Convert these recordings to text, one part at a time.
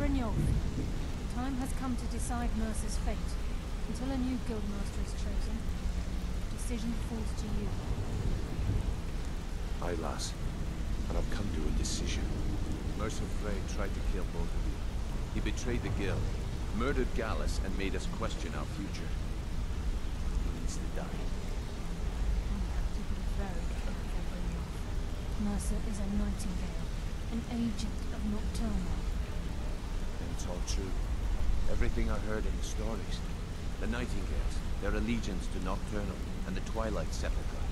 Brynjolf. Time has come to decide Mercer's fate. Until a new guildmaster is chosen, the decision falls to you. Aye, lass. And I've come to a decision. Mercer Frey tried to kill both of you. He betrayed the guild, murdered Gallus, and made us question our future. He needs to die. You have to be very careful, Brynjolf. Mercer is a nightingale, an agent of Nocturnal. And it's all true. Everything I heard in the stories. The Nightingales, their allegiance to Nocturnal, and the Twilight Sepulchre.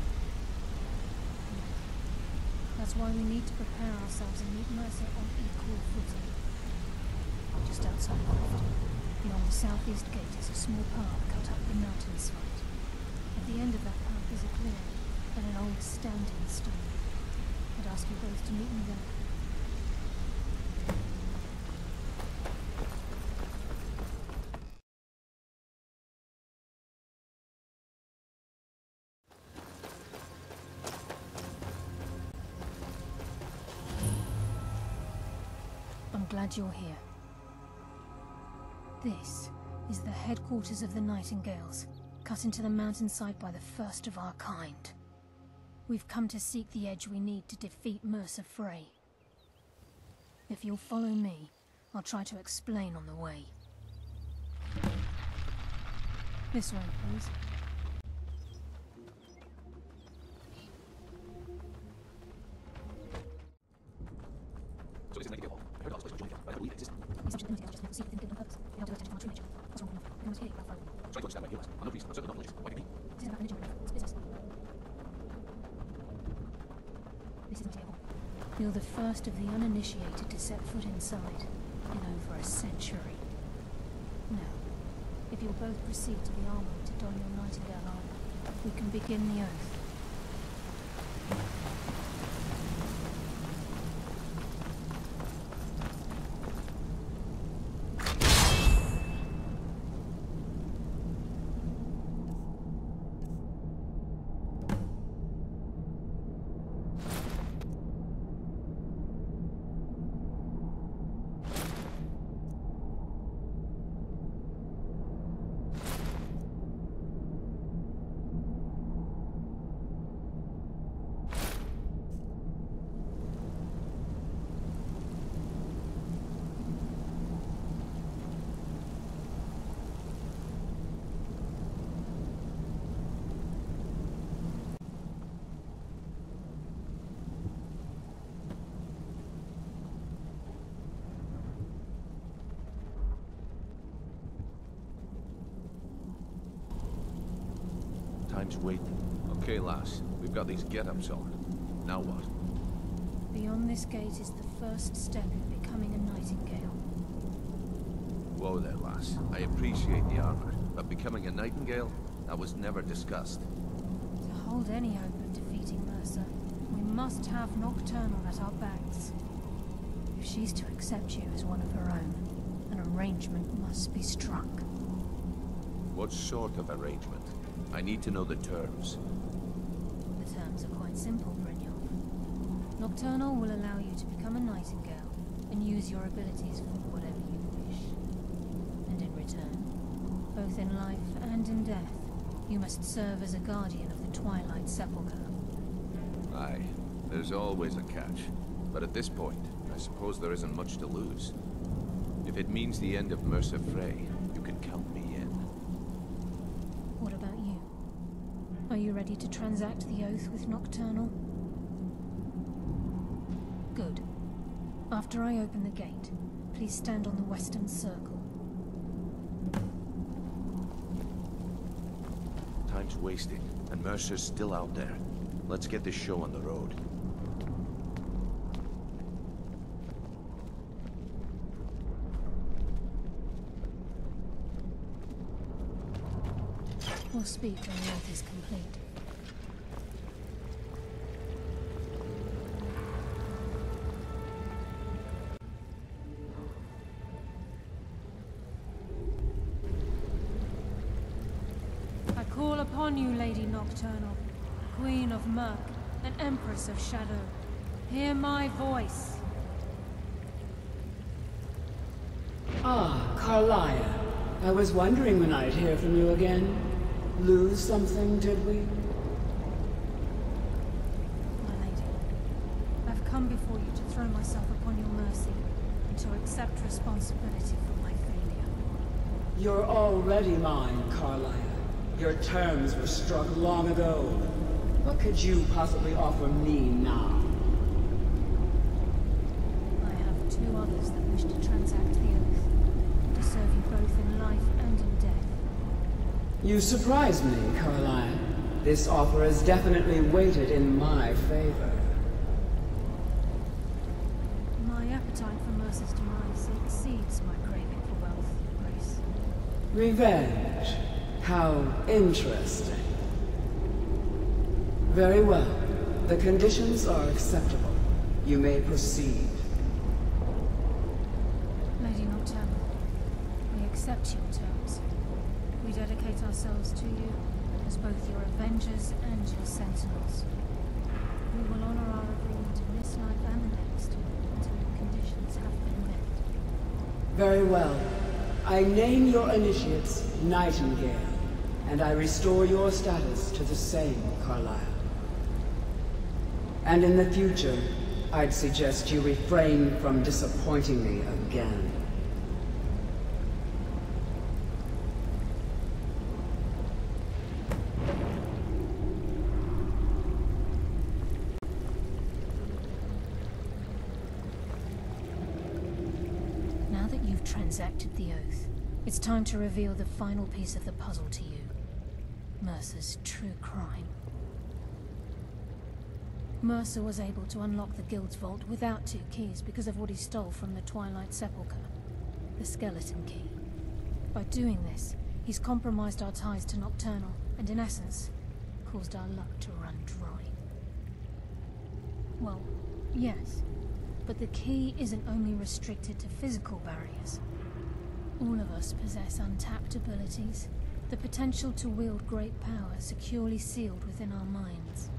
That's why we need to prepare ourselves and meet Mercer on equal footing. Just outside Rift, beyond the southeast gate is a small path cut up the mountainside. At the end of that path is a clearing and an old standing stone. I'd ask you both to meet me there. I'm glad you're here. This is the headquarters of the Nightingales, cut into the mountainside by the first of our kind. We've come to seek the edge we need to defeat Mercer Frey. If you'll follow me, I'll try to explain on the way. This way, please. So this is Nightingale Hall. I heard all this place was joined together, but I never believed it existed. The assumption that Nightingales just never see the thing on purpose. They don't identify our true nature. What's wrong with them? We must hear about following. Trying to understand my feelings. I'm no priest, I'm certainly not religious. Why do you mean? This isn't about religion, it's business. This is Nightingale Hall. You're the first of the uninitiated to set foot inside in over a century. Now, if you'll both proceed to the armory to don your Nightingale armor, we can begin the oath. Time's waiting. Okay, lass. We've got these get-ups on. Now what? Beyond this gate is the first step in becoming a Nightingale. Whoa there, lass. I appreciate the armor, but becoming a Nightingale? That was never discussed. To hold any hope of defeating Mercer, we must have Nocturnal at our backs. If she's to accept you as one of her own, an arrangement must be struck. What sort of arrangement? I need to know the terms. The terms are quite simple, Brynjolf. Nocturnal will allow you to become a Nightingale and use your abilities for whatever you wish. And in return, both in life and in death, you must serve as a guardian of the Twilight Sepulchre. Aye, there's always a catch. But at this point, I suppose there isn't much to lose. If it means the end of Mercer Frey, you can count me in. What about you? Are you ready to transact the oath with Nocturnal? Good. After I open the gate, please stand on the western circle. Time's wasting, and Mercer's still out there. Let's get this show on the road. We'll speak when the oath is complete. I call upon you, Lady Nocturnal, Queen of Murk and Empress of Shadow. Hear my voice. Ah, Carlia. I was wondering when I'd hear from you again. Lose something, did we? My lady, I've come before you to throw myself upon your mercy and to accept responsibility for my failure. You're already mine, Carlia. Your terms were struck long ago. What could you possibly offer me now? I have two others that wish to transact the oath, to serve you both in life and in death. You surprise me, Carlia. This offer is definitely weighted in my favor. My appetite for Mercer's demise exceeds my craving for wealth, Grace. Revenge. How interesting. Very well. The conditions are acceptable. You may proceed. Lady Nocturnal, we accept your terms. We dedicate ourselves to you as both your avengers and your sentinels. We will honor our agreement in this life and the next until the conditions have been met. Very well. I name your initiates Nightingale, and I restore your status to the same, Carlisle. And in the future, I'd suggest you refrain from disappointing me again. Now that you've transacted the oath, it's time to reveal the final piece of the puzzle to you. Mercer's true crime. Mercer was able to unlock the Guild's vault without 2 keys because of what he stole from the Twilight Sepulchre, the skeleton key. By doing this, he's compromised our ties to Nocturnal, and in essence, caused our luck to run dry. Well, yes, but the key isn't only restricted to physical barriers. All of us possess untapped abilities, the potential to wield great power securely sealed within our minds.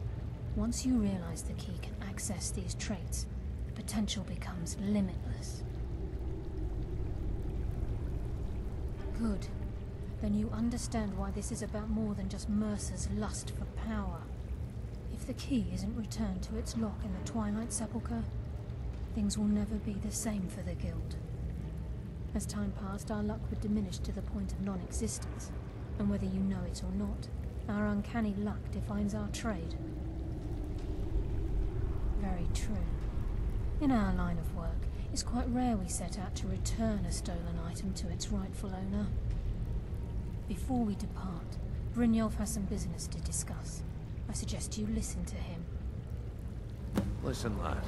Once you realize the key can access these traits, the potential becomes limitless. Good. Then you understand why this is about more than just Mercer's lust for power. If the key isn't returned to its lock in the Twilight Sepulchre, things will never be the same for the Guild. As time passed, our luck would diminish to the point of non-existence, and whether you know it or not, our uncanny luck defines our trade. Very true. In our line of work, it's quite rare we set out to return a stolen item to its rightful owner. Before we depart, Brynjolf has some business to discuss. I suggest you listen to him. Listen, lad.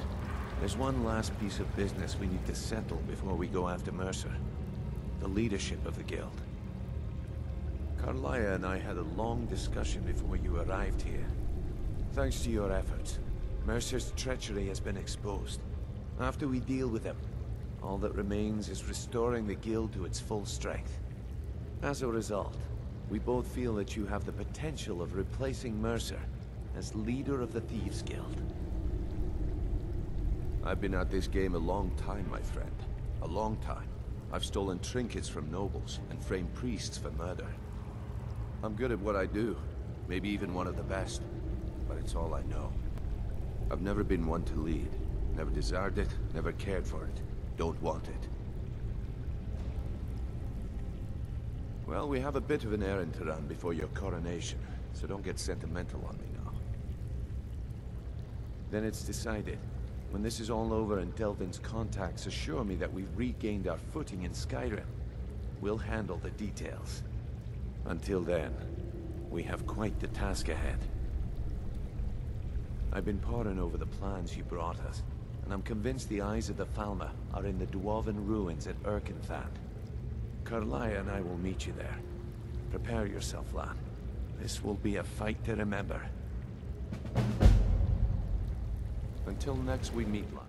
There's one last piece of business we need to settle before we go after Mercer. The leadership of the Guild. Carlia and I had a long discussion before you arrived here. Thanks to your efforts, Mercer's treachery has been exposed. After we deal with him, all that remains is restoring the Guild to its full strength. As a result, we both feel that you have the potential of replacing Mercer as leader of the Thieves Guild. I've been at this game a long time, my friend. A long time. I've stolen trinkets from nobles and framed priests for murder. I'm good at what I do, maybe even one of the best, but it's all I know. I've never been one to lead. Never desired it, never cared for it. Don't want it. Well, we have a bit of an errand to run before your coronation, so don't get sentimental on me now. Then it's decided. When this is all over and Delvin's contacts assure me that we've regained our footing in Skyrim, we'll handle the details. Until then, we have quite the task ahead. I've been poring over the plans you brought us, and I'm convinced the eyes of the Falmer are in the Dwarven ruins at Erkenthand. Carlia and I will meet you there. Prepare yourself, lad. This will be a fight to remember. Until next we meet, lad.